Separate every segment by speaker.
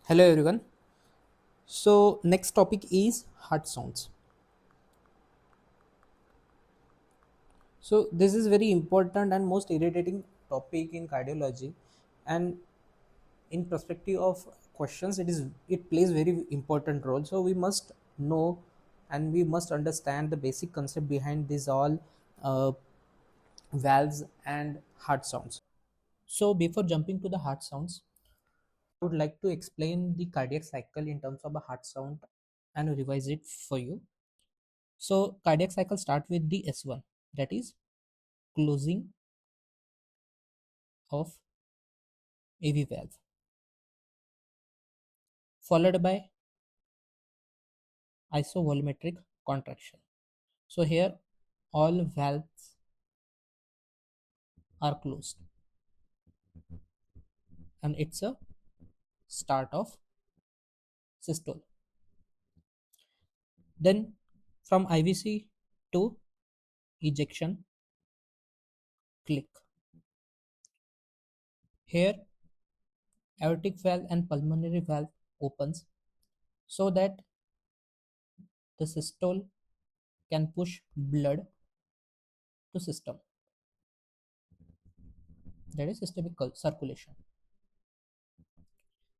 Speaker 1: Hello everyone. So next topic is heart sounds. So this is very important and most irritating topic in cardiology, and in perspective of questions it plays very important role. So we must know and we must understand the basic concept behind these all uh, valves and heart sounds. So before jumping to the heart sounds, I would like to explain the cardiac cycle in terms of a heart sound and revise it for you. So cardiac cycle start with the S1, that is closing of AV valve, followed by isovolumetric contraction. So here all valves are closed and it's a start of systole. Then from IVC to ejection click. Here aortic valve and pulmonary valve opens so that the systole can push blood to system, that is systemic circulation.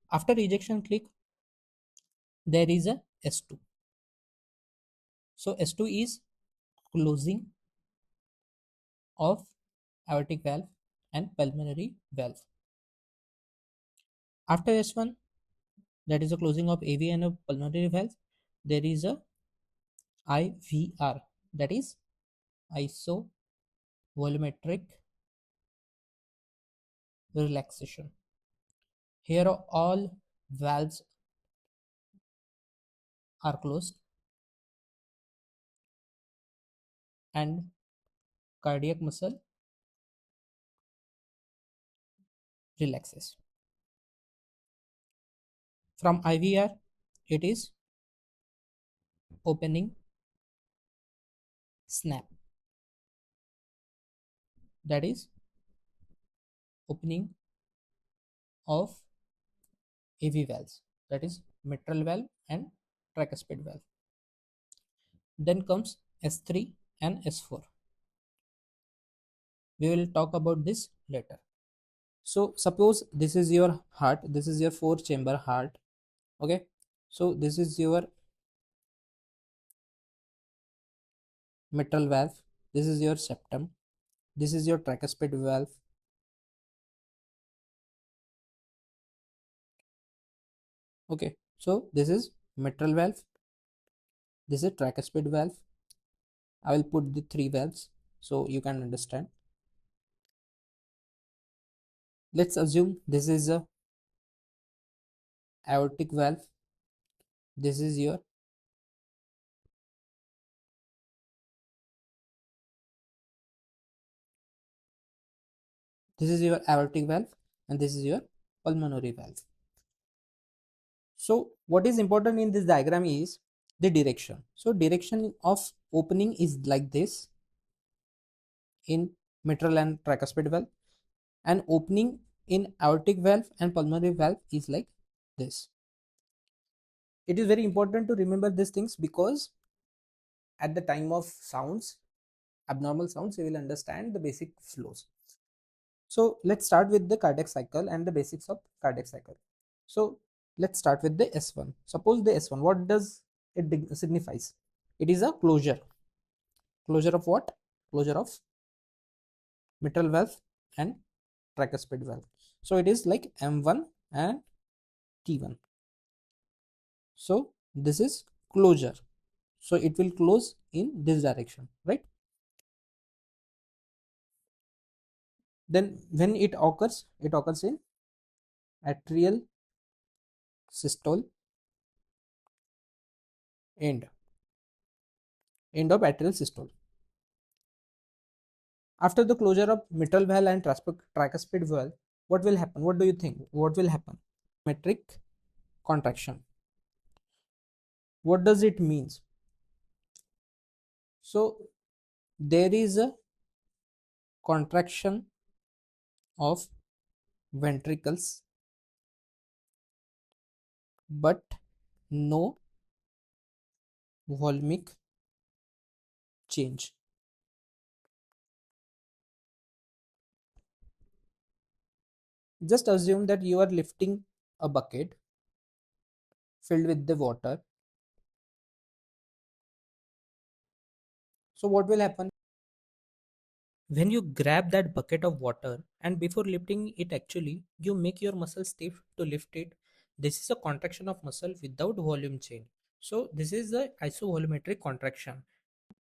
Speaker 1: After ejection click there is a S2. So S2 is closing of aortic valve and pulmonary valve. After S1, that is a closing of AV and a pulmonary valve, there is a IVR, that is isovolumetric relaxation. Here all valves are closed and cardiac muscle relaxes. From IVR, it is opening snap, that is opening of AV valves, that is mitral valve and tricuspid valve. Then comes S3 and S4. We will talk about this later. So suppose this is your heart, this is your four chamber heart. Okay, so this is your mitral valve, this is your septum, this is your tricuspid valve. Okay, so this is mitral valve, this is tricuspid valve. I will put the three valves so you can understand. Let's assume this is a aortic valve, this is your aortic valve and this is your pulmonary valve. So what is important in this diagram is the direction. So direction of opening is like this in mitral and tricuspid valve, and opening in aortic valve and pulmonary valve is like this. It is very important to remember these things because at the time of sounds, abnormal sounds, you will understand the basic flows. So let's start with the cardiac cycle and the basics of cardiac cycle. So let's start with the S1. Suppose the S1, what does it signifies? It is a closure. Closure of what? Closure of mitral valve and tricuspid valve. So it is like M1 and T1. So this is closure. So it will close in this direction, right? Then when it occurs in atrial systole end of atrial systole. After the closure of mitral valve and tricuspid valve, what will happen? What do you think? What will happen? Metric contraction. What does it means? So there is a contraction of ventricles but no volumic change. Just assume that you are lifting a bucket filled with the water. So what will happen when you grab that bucket of water, and before lifting it, actually you make your muscle stiff to lift it? This is a contraction of muscle without volume change. So this is the isovolumetric contraction.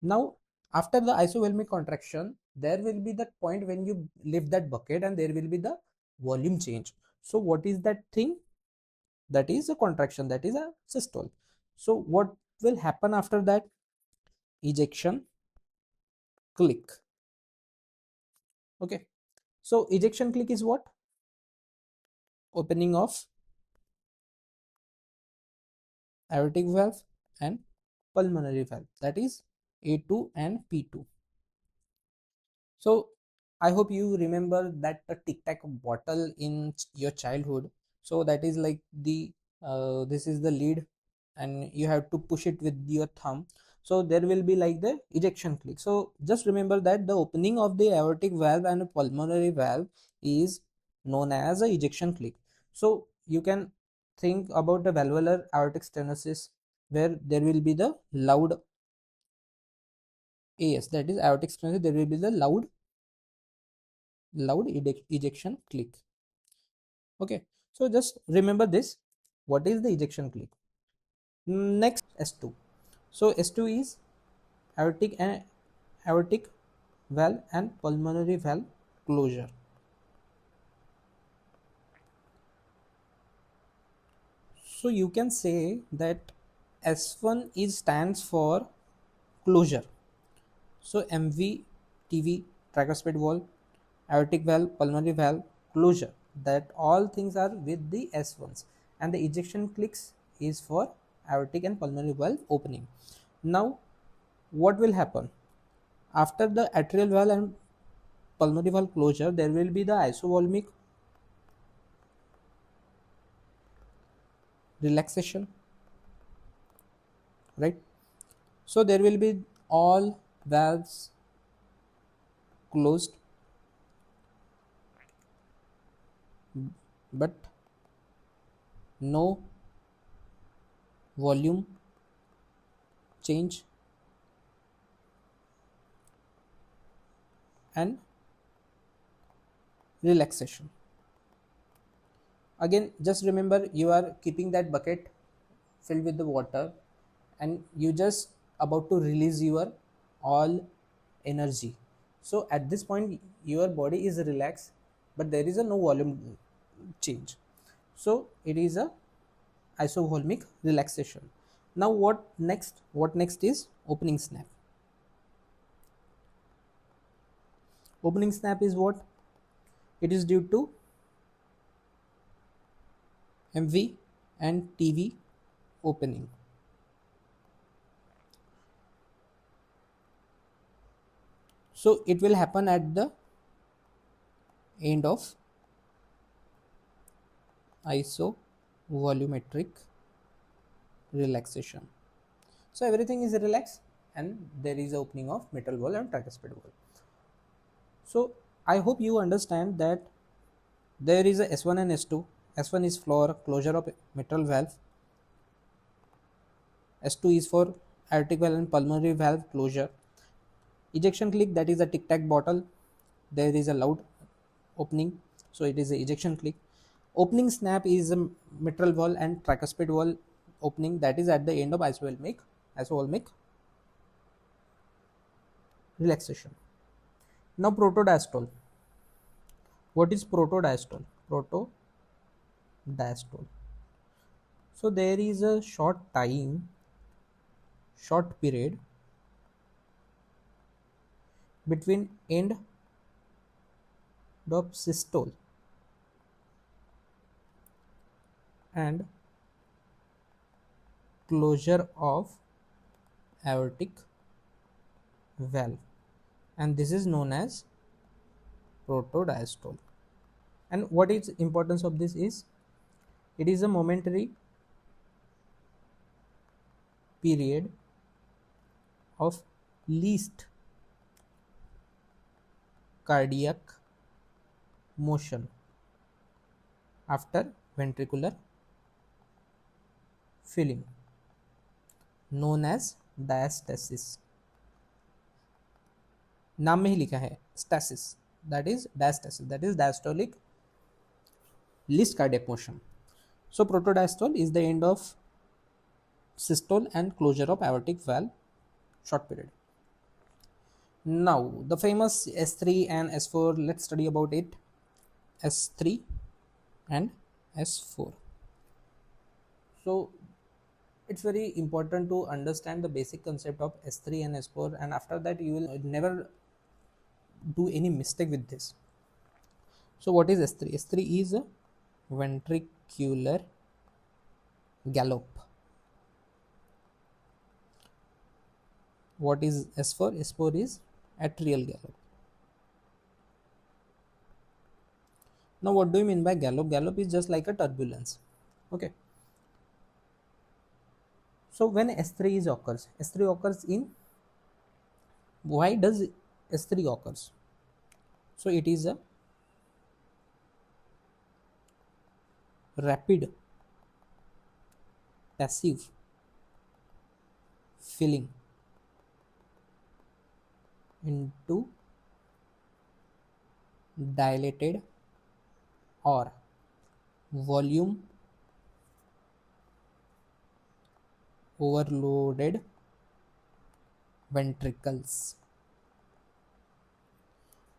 Speaker 1: Now after the isovolumetric contraction, there will be that point when you lift that bucket and there will be the volume change. So what is that thing? That is a contraction, that is a systole. So what will happen after that? Ejection click. Okay, so ejection click is what? Opening of aortic valve and pulmonary valve, that is A2 and P2. So I hope you remember that the tic tac bottle in your childhood. So that is like the this is the lead and you have to push it with your thumb. So there will be like the ejection click. So just remember that the opening of the aortic valve and pulmonary valve is known as a ejection click. So you can think about the valvular aortic stenosis, where there will be the loud AS, that is aortic stenosis, there will be the loud ejection click. Okay, so just remember this. What is the ejection click? Next, S2. So S2 is aortic valve and pulmonary valve closure. So you can say that S1 is stands for closure. So MV, TV, tricuspid valve, aortic valve, pulmonary valve, closure. That all things are with the S1s, and the ejection clicks is for aortic and pulmonary valve opening. Now, what will happen after the atrial valve and pulmonary valve closure? There will be the isovolumic relaxation, right? So there will be all valves closed, but no volume change and relaxation. Again, just remember, you are keeping that bucket filled with the water and you just about to release your all energy. So at this point your body is relaxed, but there is a no volume change. So it is a isovolumic relaxation. Now what next is opening snap. Opening snap is what? It is due to MV and TV opening. So it will happen at the end of isovolumetric relaxation. So everything is relaxed and there is a opening of mitral valve and tricuspid valve. So I hope you understand that there is a S1 and S2. S1 is for closure of mitral valve. S2 is for aortic valve and pulmonary valve closure. Ejection click, that is a tic tac bottle. There is a loud opening, so it is a ejection click. Opening snap is a mitral valve and tricuspid valve opening, that is at the end of isovolumic relaxation. Now protodiastole. What is protodiastole? Protodiastole. So there is a short period between end of systole and closure of aortic valve, and this is known as protodiastole. And what is importance of this is, it is a momentary period of least cardiac motion after ventricular filling, known as diastasis. नाम में ही लिखा है stasis, that is diastasis, that is diastolic least cardiac motion. So protodiastole is the end of systole and closure of aortic valve, short period. Now the famous S3 and S4, let's study about it. S3 and S4. So it's very important to understand the basic concept of S3 and S4, and after that you will never do any mistake with this. So what is S3? S3 is a ventricular gallop. What is S4? S4 is atrial gallop. Now what do you mean by gallop? Gallop is just like a turbulence. Okay. So when S3 is occurs, S3 occurs in, why does S3 occurs? So it is a rapid passive filling into dilated or volume overloaded ventricles.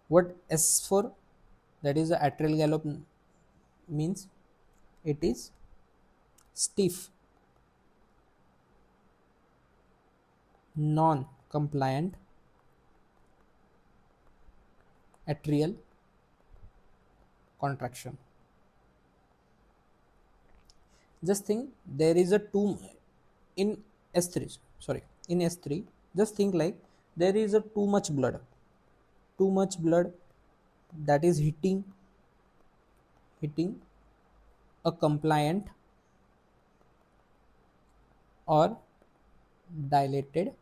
Speaker 1: What S4, that is the atrial gallop, means? It is stiff, non-compliant atrial contraction. Just think there is a two in S3, sorry, in S3, just think like there is a too much blood that is hitting a compliant or dilated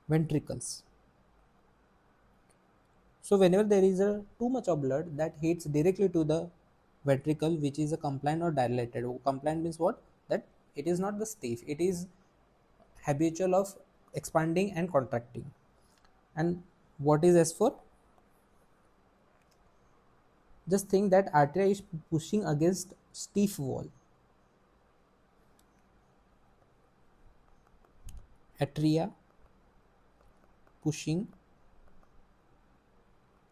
Speaker 1: ventricles. So whenever there is a too much of blood that hits directly to the ventricle which is a compliant or dilated. Compliant means what? That it is not the stiff, it is habitual of expanding and contracting. And what is S4? Just think that artery is pushing against stiff wall. Atria pushing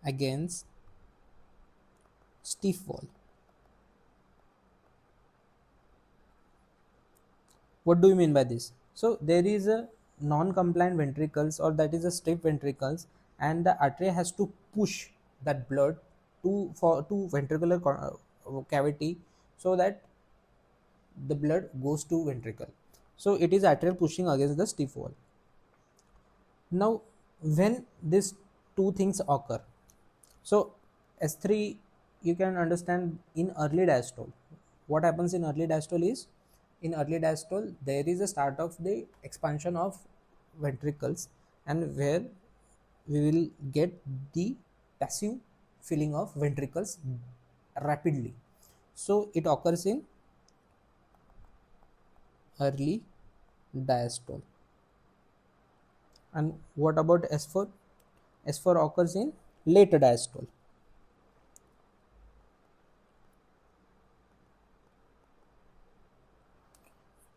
Speaker 1: against stiff wall. What do you mean by this? So there is a non-compliant ventricles, or that is a stiff ventricles, and the artery has to push that blood to ventricular cavity so that the blood goes to ventricle. So it is arterial pushing against the stiff wall. Now when these two things occur, so S3 you can understand in early diastole. What happens in early diastole is, in early diastole there is a start of the expansion of ventricles, and where we will get the passive filling of ventricles rapidly. So it occurs in early diastole. And what about S4? S4 occurs in late diastole.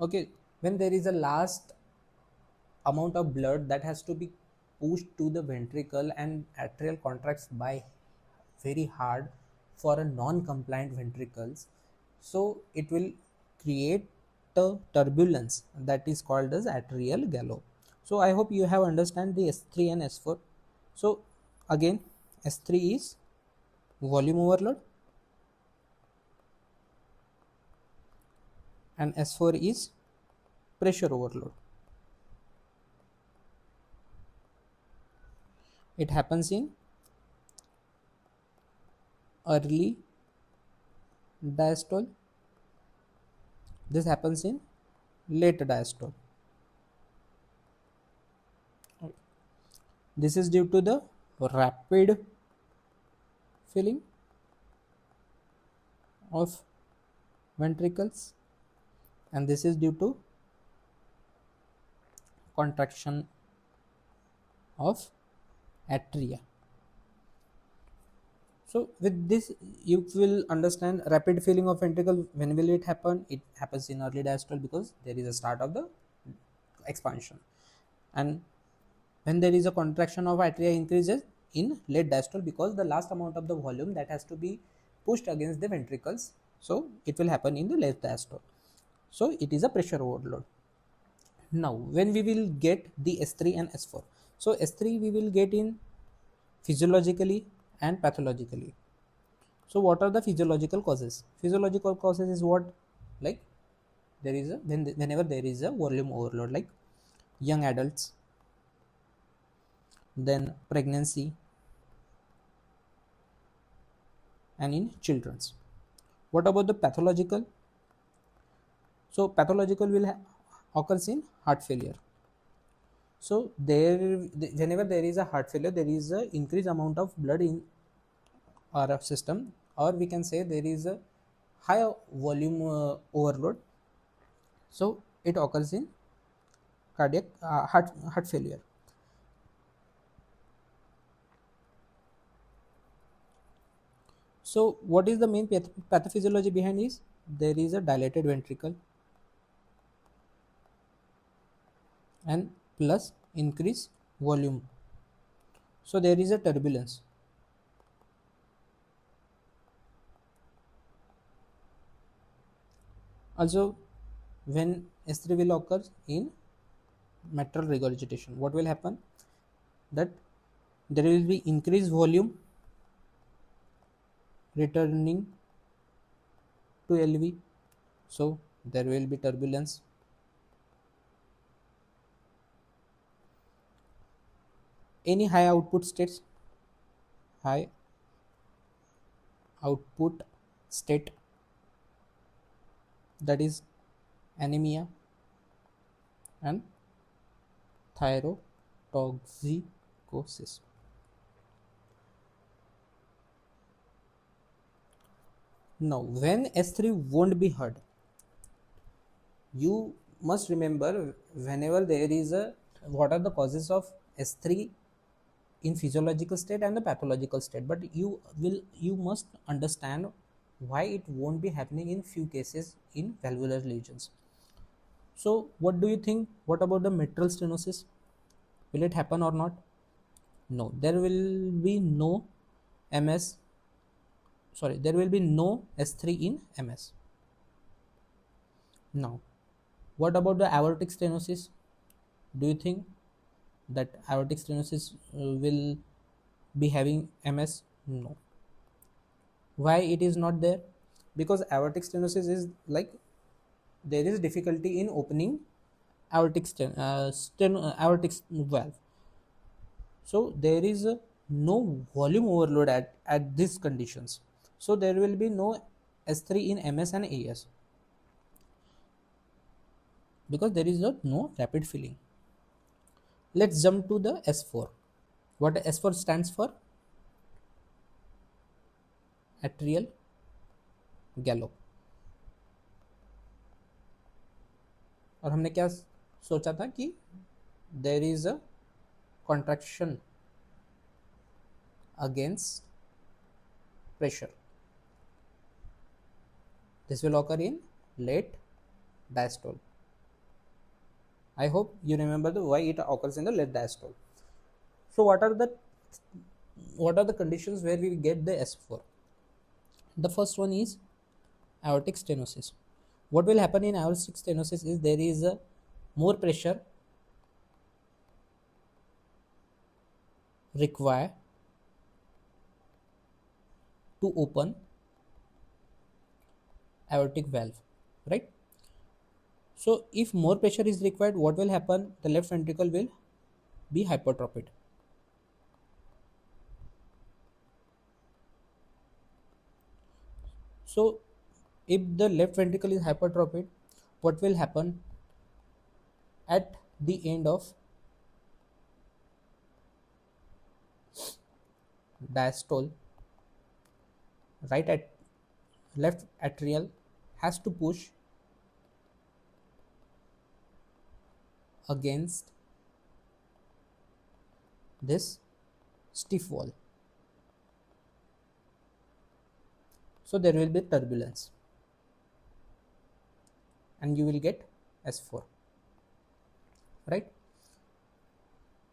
Speaker 1: Okay, when there is a last amount of blood that has to be pushed to the ventricle and atrial contracts by very hard for a non-compliant ventricles, so it will create a turbulence that is called as atrial gallop. So I hope you have understand the S3 and S4. So again, S3 is volume overload and S4 is pressure overload. It happens in early diastole. This happens in late diastole. This is due to the rapid filling of ventricles, and this is due to contraction of atria. So with this you will understand rapid filling of ventricle. When will it happen? It happens in early diastole because there is a start of the expansion, and when there is a contraction of atria increases in late diastole because the last amount of the volume that has to be pushed against the ventricles, so it will happen in the late diastole. So it is a pressure overload. Now when we will get the S3 and S4, so S3 we will get in physiologically and pathologically. So what are the physiological causes? Physiological causes is what, like there is a whenever there is a volume overload, like young adults, then pregnancy, and in children's. What about the pathological? So pathological will occurs in heart failure. So whenever there is a heart failure, there is a increased amount of blood in our system, or we can say there is a high volume overload. So it occurs in cardiac heart failure. So what is the main pathophysiology behind is there is a dilated ventricle and plus increased volume. So there is a turbulence. Also, when S3 will occur in mitral regurgitation, what will happen? That there will be increased volume returning to LV. So there will be turbulence. Any high output states, high output state, that is anemia and thyrotoxicosis. Now when S3 won't be heard, you must remember whenever there is a, what are the causes of S3 in physiological state and the pathological state, but you must understand why it won't be happening in few cases in valvular lesions. So what do you think, what about the mitral stenosis? Will it happen or not? No, there will be no ms sorry there will be no S3 in ms. Now what about the aortic stenosis? Do you think that aortic stenosis will be having ms? No. Why it is not there? Because aortic stenosis is like there is difficulty in opening aortic valve. So there is no volume overload at these conditions. So there will be no S3 in ms and as because there is no rapid filling. Let's jump to the S4. What S4 stands for? Atrial gallop. और हमने क्या सोचा था कि there is a contraction against pressure. This will occur in late diastole. I hope you remember why it occurs in the late diastole. So what are the conditions where we get the S4? The first one is aortic stenosis. What will happen in aortic stenosis is there is a more pressure required to open aortic valve, right? So if more pressure is required, what will happen? The left ventricle will be hypertrophied. So if the left ventricle is hypertrophied, what will happen? At the end of diastole, right at left atrial has to push against this stiff wall. So there will be turbulence and you will get S4, right?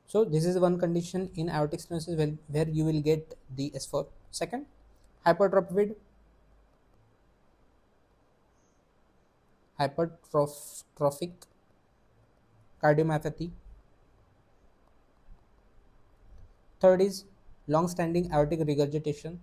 Speaker 1: So this is one condition in aortic stenosis where you will get the S4. Second, hypertrophic cardiomyopathy. Third is long-standing aortic regurgitation.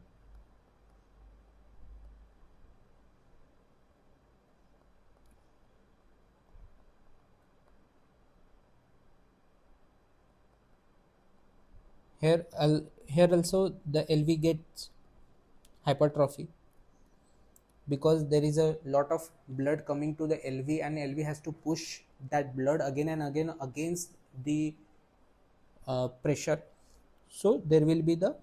Speaker 1: Here also the LV gets hypertrophy because there is a lot of blood coming to the LV and LV has to push that blood again and again against the pressure. So there will be the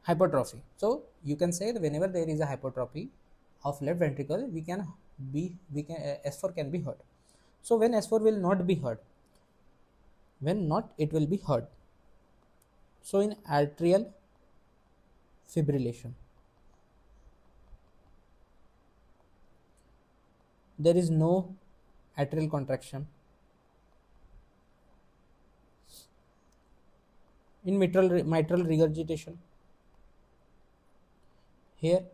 Speaker 1: hypertrophy. So you can say that whenever there is a hypertrophy of left ventricle, S4 can be heard. So when S4 will not be heard, when not, it will be heard. So in atrial fibrillation, there is no atrial contraction. In mitral regurgitation, here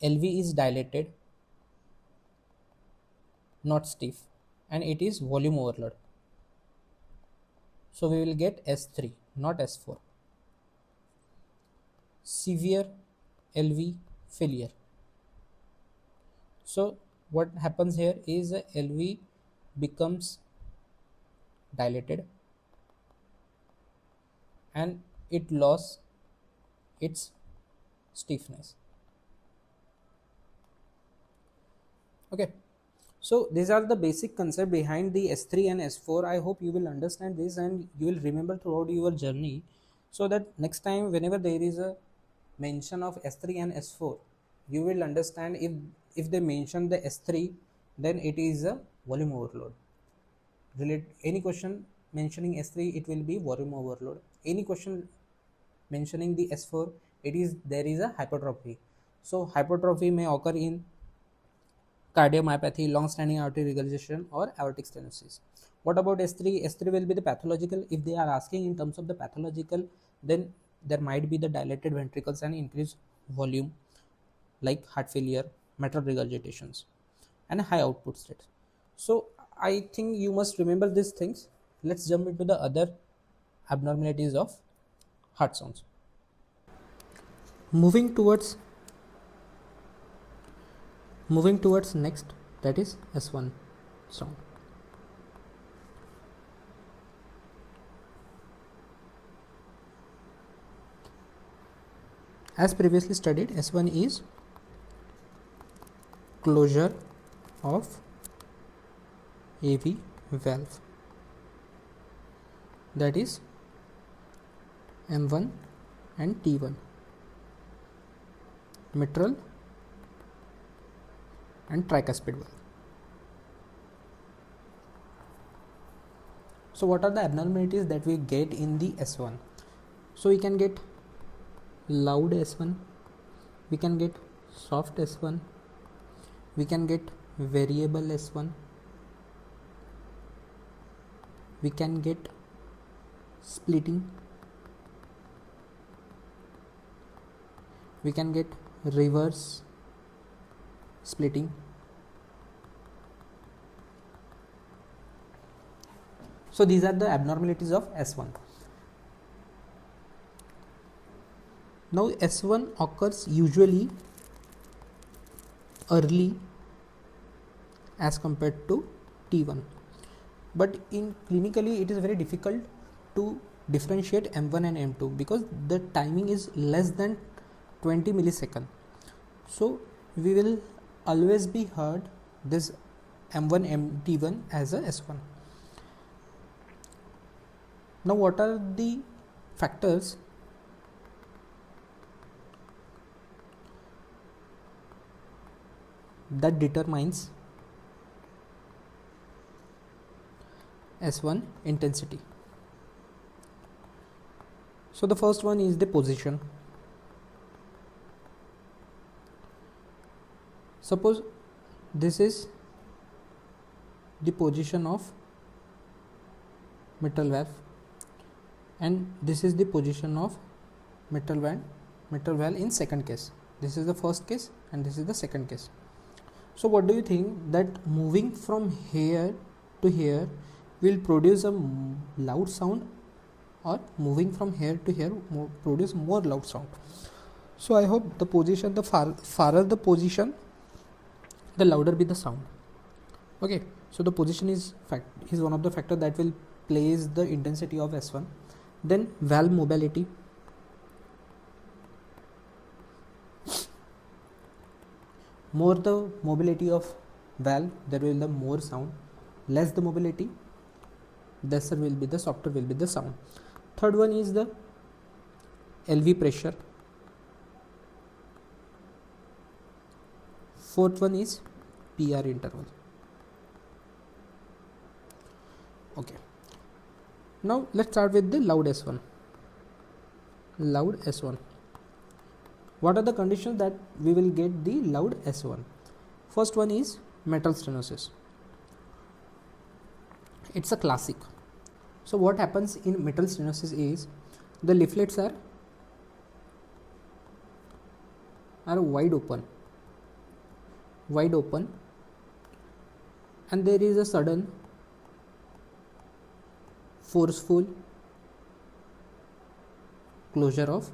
Speaker 1: LV is dilated, not stiff, and it is volume overload. So we will get S3, not S4. Severe LV failure. So what happens here is LV becomes dilated and it lost its stiffness. Okay, so these are the basic concept behind the S3 and S4. I hope you will understand this and you will remember throughout your journey, so that next time whenever there is a mention of S3 and S4, you will understand if they mention the S3, then it is a volume overload. Any question mentioning S3, it will be volume overload. Any question mentioning the S4, there is a hypertrophy. So hypertrophy may occur in cardiomyopathy, long-standing aortic regurgitation, or aortic stenosis. What about S3? S3 will be the pathological. If they are asking in terms of the pathological, then there might be the dilated ventricles and increased volume, like heart failure, mitral regurgitations, and high output states. So I think you must remember these things. Let's jump into the other abnormalities of heart sounds. Moving towards next, that is S1 sound. As previously studied, S1 is closure of AV valve, that is M1 and T1, mitral and tricuspid valve. So what are the abnormalities that we get in the S1? So we can get loud S1, we can get soft S1, we can get variable S1, we can get splitting, we can get reverse splitting. So these are the abnormalities of S1. Now S1 occurs usually early as compared to T1, but in clinically it is very difficult to differentiate M1 and M2 because the timing is less than 20 milliseconds. So we will always be heard this M1 T1 as a S1. Now what are the factors that determines S1 intensity. So the first one is the position. Suppose this is the position of mitral valve and this is the position of mitral valve in second case. This is the first case and this is the second case. So what do you think that moving from here to here will produce a loud sound, or moving from here to here produce more loud sound? So I hope the position, the farther the position, the louder be the sound. Okay, so the position is one of the factor that will place the intensity of S1. Then valve mobility. More the mobility of valve, there will be the more sound. Less the mobility, lesser will be the softer will be the sound. Third one is the LV pressure. Fourth one is PR interval. Okay, now let's start with the loud S1. Loud S1. What are the conditions that we will get the loud S1? First one is metal stenosis. It's a classic. So what happens in metal stenosis is the leaflets are wide open, and there is a sudden forceful closure of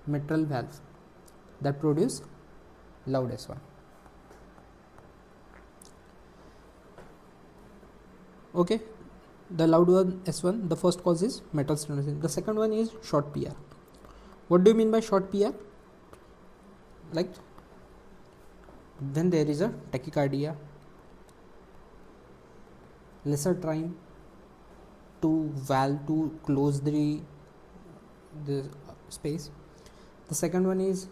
Speaker 1: mitral valve that produce loud S1. Okay, the loud one S1, the first cause is metal stenosis. The second one is short PR. What do you mean by short PR? Like when there is a tachycardia, lesser time to valve to close the space. The second one is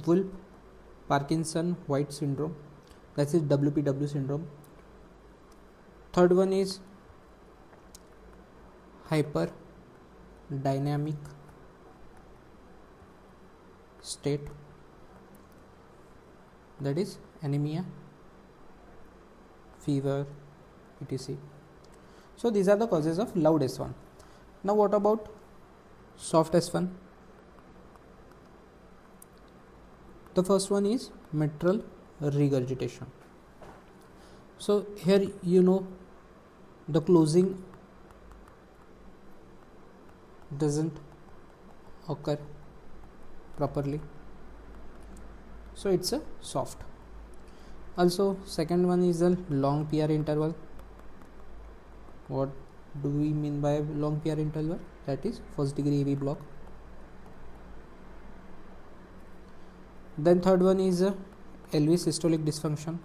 Speaker 1: Wolff Parkinson White syndrome, that is WPW syndrome. Third one is hyperdynamic state, that is anemia, fever, etc. So these are the causes of loud S1. Now what about soft S1? The first one is mitral regurgitation. So here the closing doesn't occur properly, so it's a soft. Also second one is a long PR interval. What do we mean by long PR interval? That is first degree AV block. Then third one is a LV systolic dysfunction.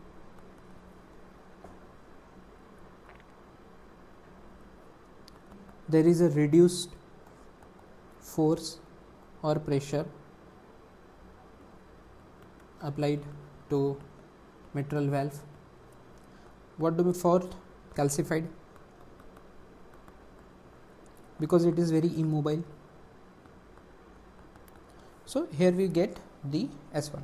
Speaker 1: There is a reduced force or pressure applied to mitral valve. What do we fourth? Calcified, because it is very immobile. So here we get the S1.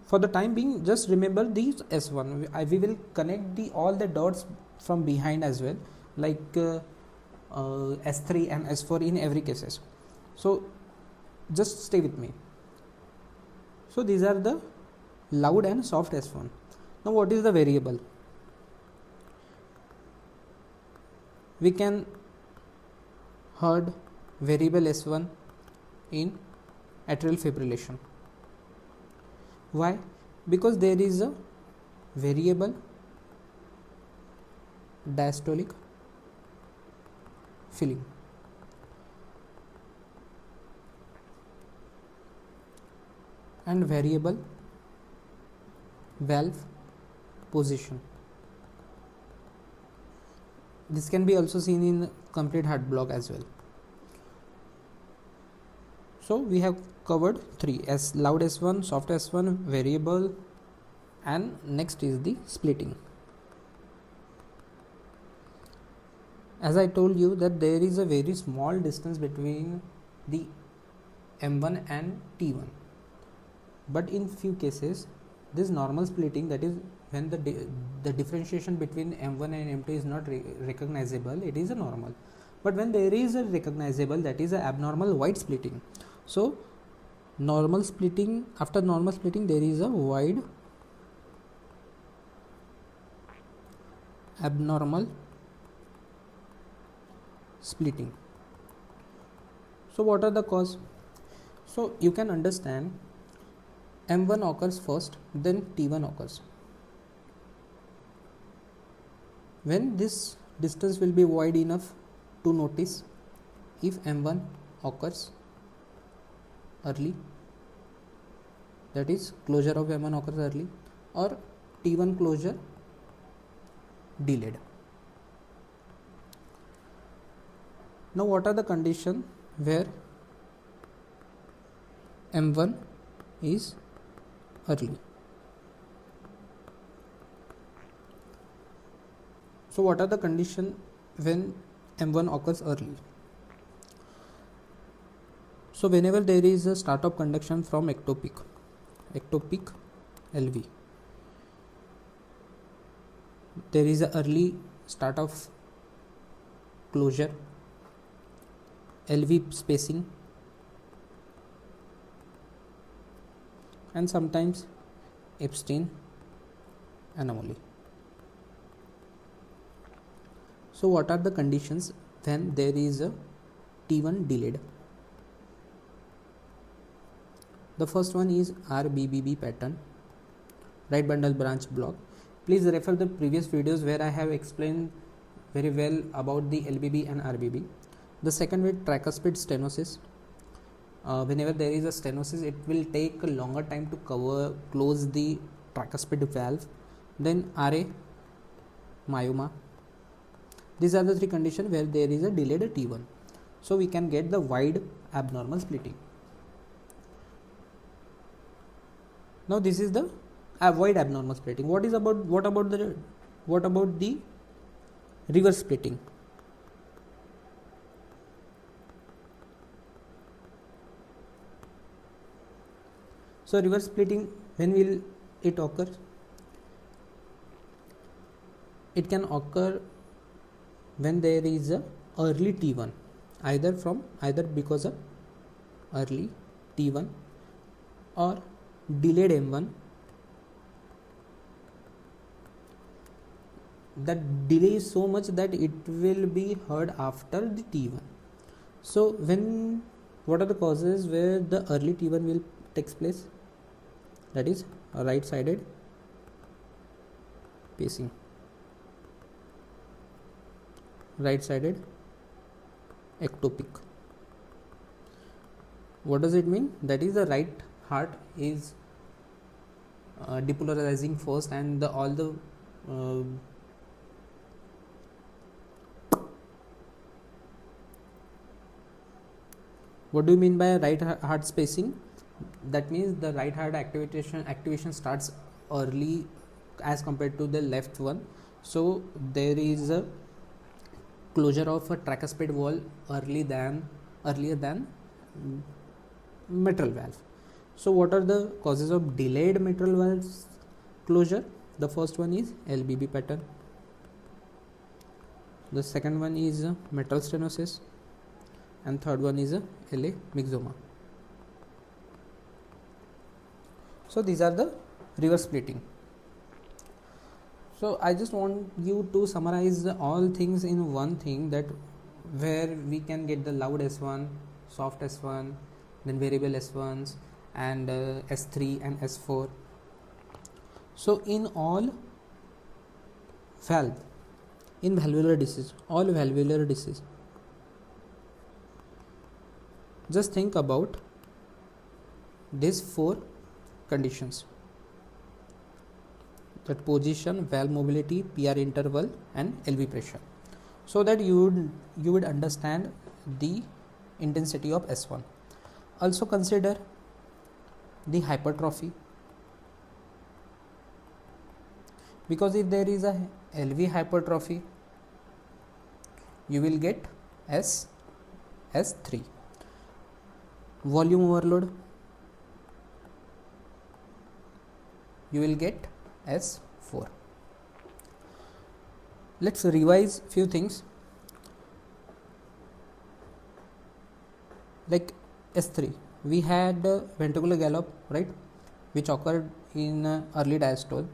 Speaker 1: For the time being, just remember these S1. We will connect all the dots from behind as well, like S3 and S4 in every cases. So just stay with me. So these are the loud and soft S1. Now what is the variable? We can heard variable S1 in atrial fibrillation. Why? Because there is a variable diastolic filling. And variable valve position. This can be also seen in complete heart block as well. So we have covered three: as loud S1, soft S1, variable, and next is the splitting. As I told you that there is a very small distance between the M1 and T1, but in few cases this normal splitting, that is when the differentiation between M1 and M2 is not recognizable, it is a normal. But when there is a recognizable, that is a abnormal wide splitting. So normal splitting, after normal splitting there is a wide abnormal splitting. So what are the cause? So you can understand M1 occurs first, then T1 occurs. When this distance will be wide enough to notice if M1 occurs early, that is closure of M1 occurs early, or T1 closure delayed. Now what are the conditions where M1 is early? So what are the conditions when M1 occurs early? So whenever there is a start of conduction from ectopic LV, there is a early start of closure, LV spacing, and sometimes Epstein anomaly. So what are the conditions when there is a T1 delayed? The first one is RBBB pattern, right bundle branch block. Please refer the previous videos where I have explained very well about the LBB and RBB. The second with tricuspid stenosis. Whenever there is a stenosis, it will take a longer time to close the tricuspid valve. Then RA myoma. These are the three conditions where there is a delayed T1. So we can get the wide abnormal splitting. Now this is the wide abnormal splitting. What about the reverse splitting? So reverse splitting, when will it occur? It can occur when there is a early T1, either because of early T1 or delayed M1. That delay is so much that it will be heard after the T1. So what are the causes where the early T1 will takes place? That is right sided pacing, right sided ectopic. What does it mean? That is the right heart is depolarizing first, and all the what do you mean by right heart spacing? That means the right heart activation starts early as compared to the left one. So there is a closure of a tricuspid wall earlier than mitral valve. So what are the causes of delayed mitral valve closure? The first one is LBB pattern. The second one is mitral stenosis, and third one is LA myxoma. So these are the reverse splitting. So I just want you to summarize all things in one thing, that where we can get the loud S1, soft S1, then variable S1s, and S3 and S4. So in all valvular disease, just think about these four conditions: that position, valve mobility, PR interval, and LV pressure, so that you would understand the intensity of S1. Also consider the hypertrophy, because if there is a LV hypertrophy, you will get S3. Volume overload, you will get S4. Let's revise few things. Like S3, we had ventricular gallop, right, which occurred in early diastole,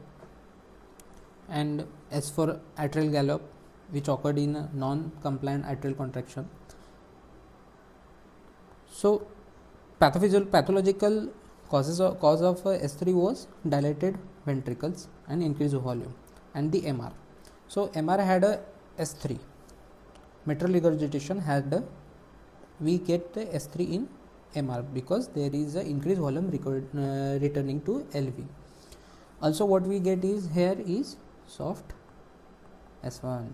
Speaker 1: and S4 atrial gallop, which occurred in non-compliant atrial contraction. So pathological cause of S3 was dilated ventricles and increased volume, and the MR. So MR had a S3. Mitral regurgitation had we get the S3 in MR because there is a increased volume returning to LV. Also what we get is here is soft S1.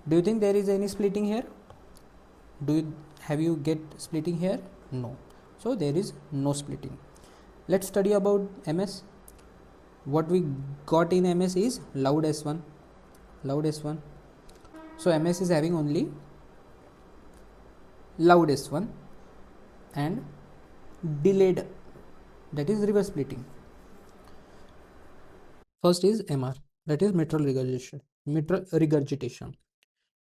Speaker 1: Do you think there is any splitting here? Have you get splitting here? No. So there is no splitting. Let's study about MS. What we got in MS is loud S1. So MS is having only loud S1 and delayed, that is reverse splitting. First is MR, that is mitral regurgitation.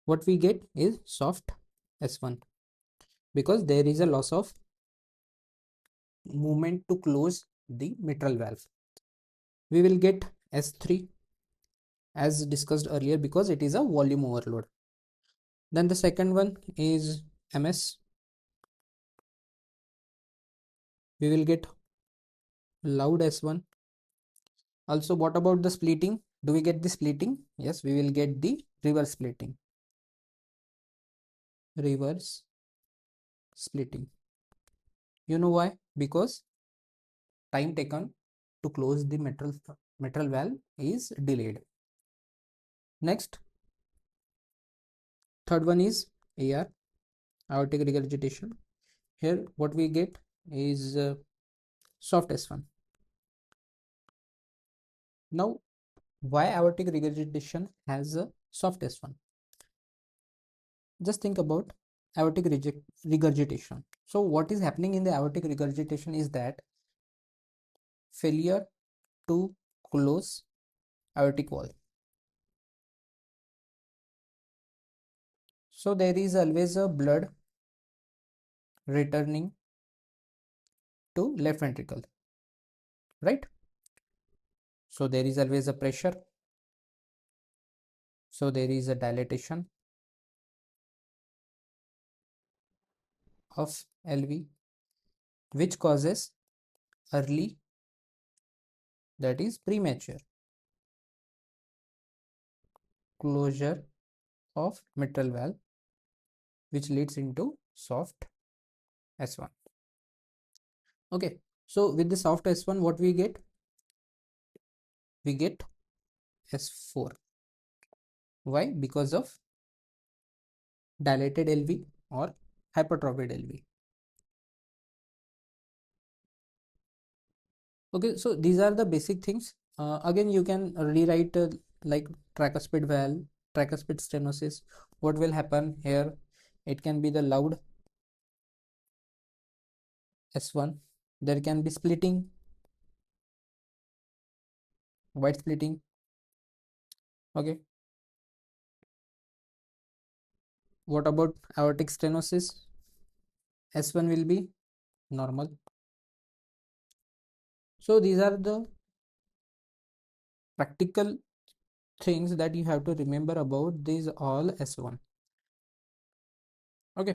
Speaker 1: What we get is soft S1 because there is a loss of movement to close the mitral valve. We will get S3 as discussed earlier because it is a volume overload. Then the second one is MS. We will get loud S1. Also, what about the splitting? Do we get the splitting? Yes, we will get the reverse splitting. Reverse splitting. You know why? Because time taken to close the mitral valve is delayed. Next, third one is AR, aortic regurgitation. Here, what we get is soft S1. Now, why aortic regurgitation has a soft S1? Just think about aortic regurgitation. So what is happening in the aortic regurgitation is that failure to close aortic wall. So there is always a blood returning to left ventricle, right? So there is always a pressure. So there is a dilatation of LV, which causes early, that is premature, closure of mitral valve, which leads into soft S1. Okay, so with the soft S1, what we get? We get S4. Why? Because of dilated LV or hypertrophied LV. Okay, so these are the basic things. Again, you can rewrite like tricuspid valve, tricuspid stenosis. What will happen here? It can be the loud S1. There can be splitting, wide splitting. Okay. What about aortic stenosis? S1 will be normal. So these are the practical things that you have to remember about these all S1.